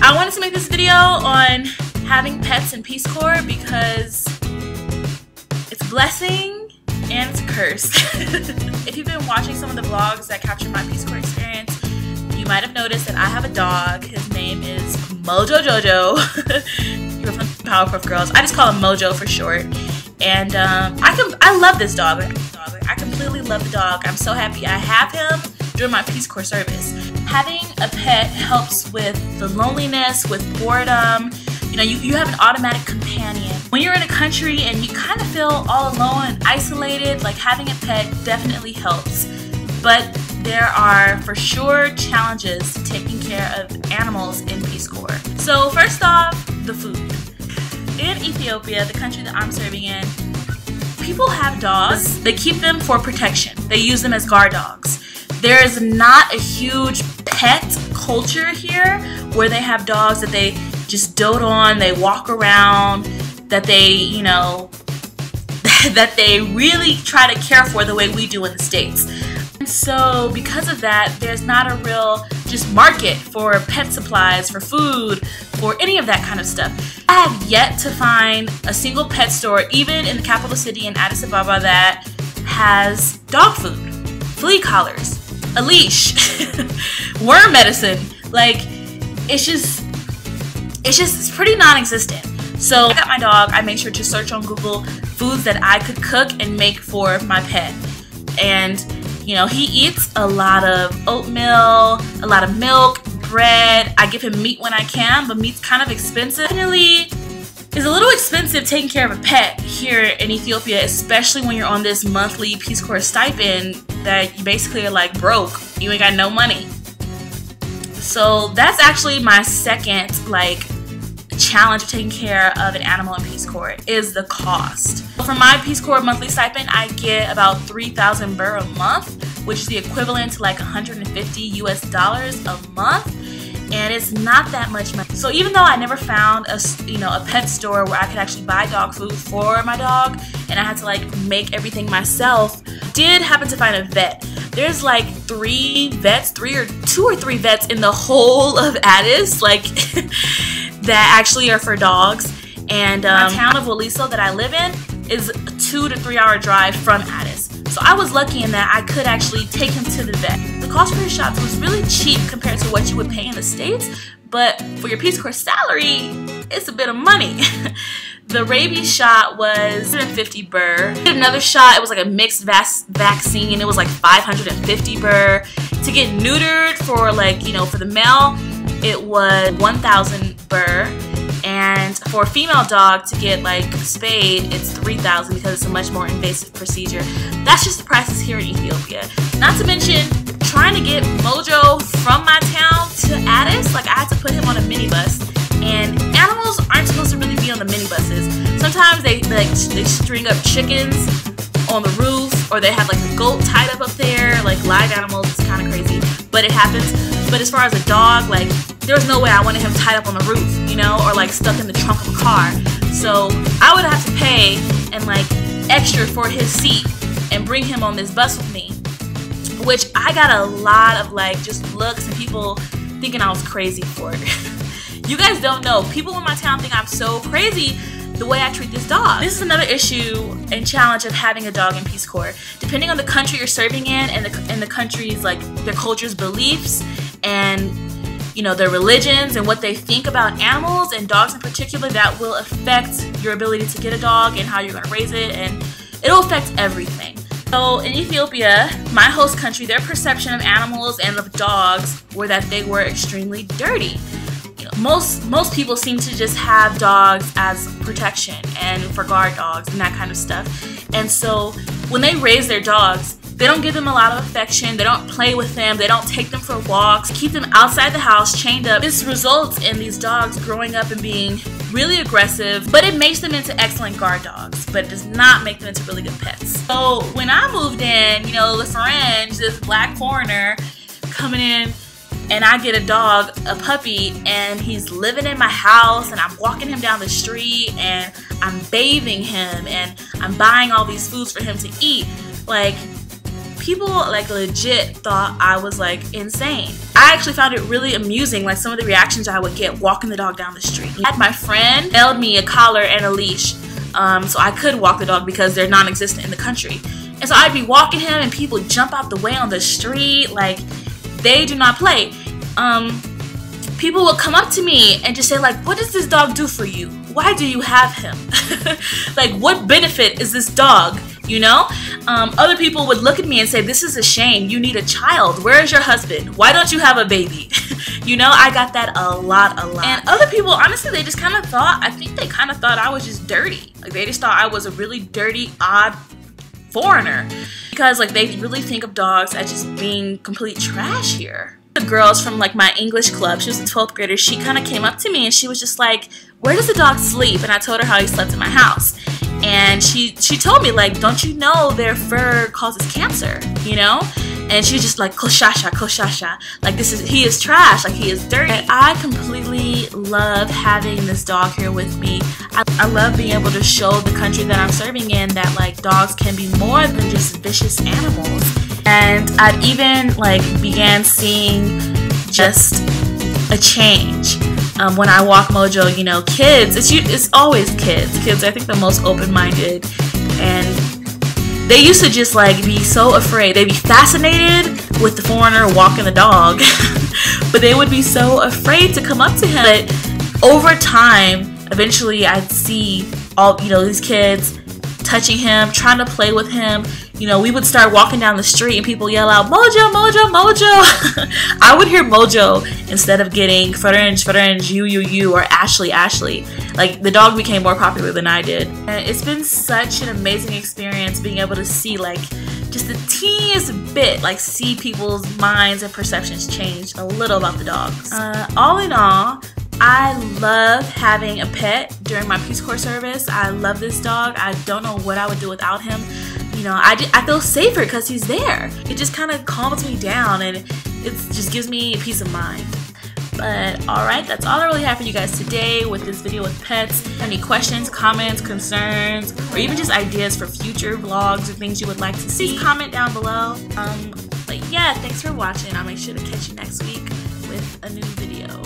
I wanted to make this video on having pets in Peace Corps because it's a blessing and it's a curse. If you've been watching some of the vlogs that capture my Peace Corps experience, you might have noticed that I have a dog. His name is Mojo Jojo. You're from Powerpuff Girls. I just call him Mojo for short. And I love this dog. I completely love the dog. I'm so happy I have him during my Peace Corps service. Having a pet helps with the loneliness, with boredom. You know, you have an automatic companion. When you're in a country and you kind of feel all alone and isolated, like having a pet definitely helps. But there are for sure challenges to taking care of animals in Peace Corps. So first off, the food. In Ethiopia, the country that I'm serving in, people have dogs. They keep them for protection. They use them as guard dogs. There is not a huge pet culture here where they have dogs that they just dote on, they walk around, that they, you know, that they really try to care for the way we do in the States. And so because of that, there's not a real just market for pet supplies, for food, for any of that kind of stuff. I have yet to find a single pet store, even in the capital city in Addis Ababa, that has dog food, flea collars, a leash, worm medicine. Like, it's pretty non-existent. So I got my dog, I made sure to search on Google foods that I could cook and make for my pet. And you know, he eats a lot of oatmeal, a lot of milk, bread. I give him meat when I can, but meat's kind of expensive. Definitely is a little expensive taking care of a pet here in Ethiopia, especially when you're on this monthly Peace Corps stipend that you basically are like broke. You ain't got no money. So that's actually my second challenge of taking care of an animal in Peace Corps is the cost. For my Peace Corps monthly stipend, I get about 3,000 birr a month, which is the equivalent to like $150 US a month, and it's not that much money. So even though I never found a pet store where I could actually buy dog food for my dog, and I had to like make everything myself, did happen to find a vet. There's like two or three vets in the whole of Addis, like that actually are for dogs. And my town of Waliso that I live in is a 2 to 3 hour drive from Addis. So I was lucky in that I could actually take him to the vet. The cost for his shots was really cheap compared to what you would pay in the States, but for your Peace Corps salary, it's a bit of money. The rabies shot was 150 birr. Another shot, it was like a mixed vaccine. It was like 550 birr. To get neutered for for the male, it was 1,000 birr. And for a female dog to get spayed, it's 3,000 because it's a much more invasive procedure. That's just the prices here in Ethiopia. Not to mention trying to get Mojo from my town to Addis. I had to put him on a minibus. And animals aren't supposed to really be on the minibuses. Sometimes they string up chickens on the roof, or they have a goat tied up there, live animals. It's kind of crazy, but it happens. But as far as a dog, there was no way I wanted him tied up on the roof, you know, or stuck in the trunk of a car. So I would have to pay and extra for his seat and bring him on this bus with me, which I got a lot of just looks and people thinking I was crazy for it. You guys don't know. People in my town think I'm so crazy the way I treat this dog. This is another issue and challenge of having a dog in Peace Corps. Depending on the country you're serving in and the country's their culture's beliefs and their religions and what they think about animals and dogs in particular, that will affect your ability to get a dog and how you're going to raise it, and it'll affect everything. So in Ethiopia, my host country, their perception of animals and of dogs were that they were extremely dirty. Most people seem to just have dogs as protection and for guard dogs and that kind of stuff. And so when they raise their dogs, they don't give them a lot of affection, they don't play with them, they don't take them for walks, keep them outside the house, chained up. This results in these dogs growing up and being really aggressive, but it makes them into excellent guard dogs, but it does not make them into really good pets. So when I moved in, the Fringe, this black foreigner coming in, and I get a dog, a puppy, and he's living in my house, and I'm walking him down the street, and I'm bathing him, and I'm buying all these foods for him to eat. people like legit thought I was like insane. I actually found it really amusing, like some of the reactions I would get walking the dog down the street. I had my friend mailed me a collar and a leash, so I could walk the dog because they're non-existent in the country. And so I'd be walking him and people jump out the way on the street, like they do not play. People will come up to me and just say like, what does this dog do for you? Why do you have him? Like, what benefit is this dog? You know? Other people would look at me and say, this is a shame. You need a child. Where is your husband? Why don't you have a baby? You know, I got that a lot. And other people, honestly, they just kind of thought, I think they kind of thought I was just dirty. Like, they just thought I was a really dirty, odd foreigner. Because, like, they really think of dogs as just being complete trash here. The girls from like my English club, she was a 12th grader, she kind of came up to me and she was just like, where does the dog sleep? And I told her how he slept in my house. And she told me like, don't you know their fur causes cancer, you know? And she was just like, koshasha, like he is trash, like he is dirty. And I completely love having this dog here with me. I love being able to show the country that I'm serving in that like dogs can be more than just vicious animals. And I've even like began seeing just a change when I walk Mojo. You know, kids, it's always kids. Kids are, I think, the most open-minded, and they used to just like be so afraid. They'd be fascinated with the foreigner walking the dog, but they would be so afraid to come up to him. But over time, eventually I'd see all, you know, these kids touching him, trying to play with him. You know, we would start walking down the street and people yell out, Mojo, Mojo, Mojo. I would hear Mojo instead of getting Ferenj, you, or Ashley. Like, the dog became more popular than I did. And it's been such an amazing experience being able to see, like, just the teeniest bit, like, see people's minds and perceptions change a little about the dogs. All in all, I love having a pet during my Peace Corps service. I love this dog. I don't know what I would do without him. You know, I feel safer because he's there. It just kind of calms me down and it just gives me peace of mind. But alright, that's all I really have for you guys today with this video with pets. Any questions, comments, concerns, or even just ideas for future vlogs or things you would like to see, comment down below. But yeah, thanks for watching. I'll make sure to catch you next week with a new video.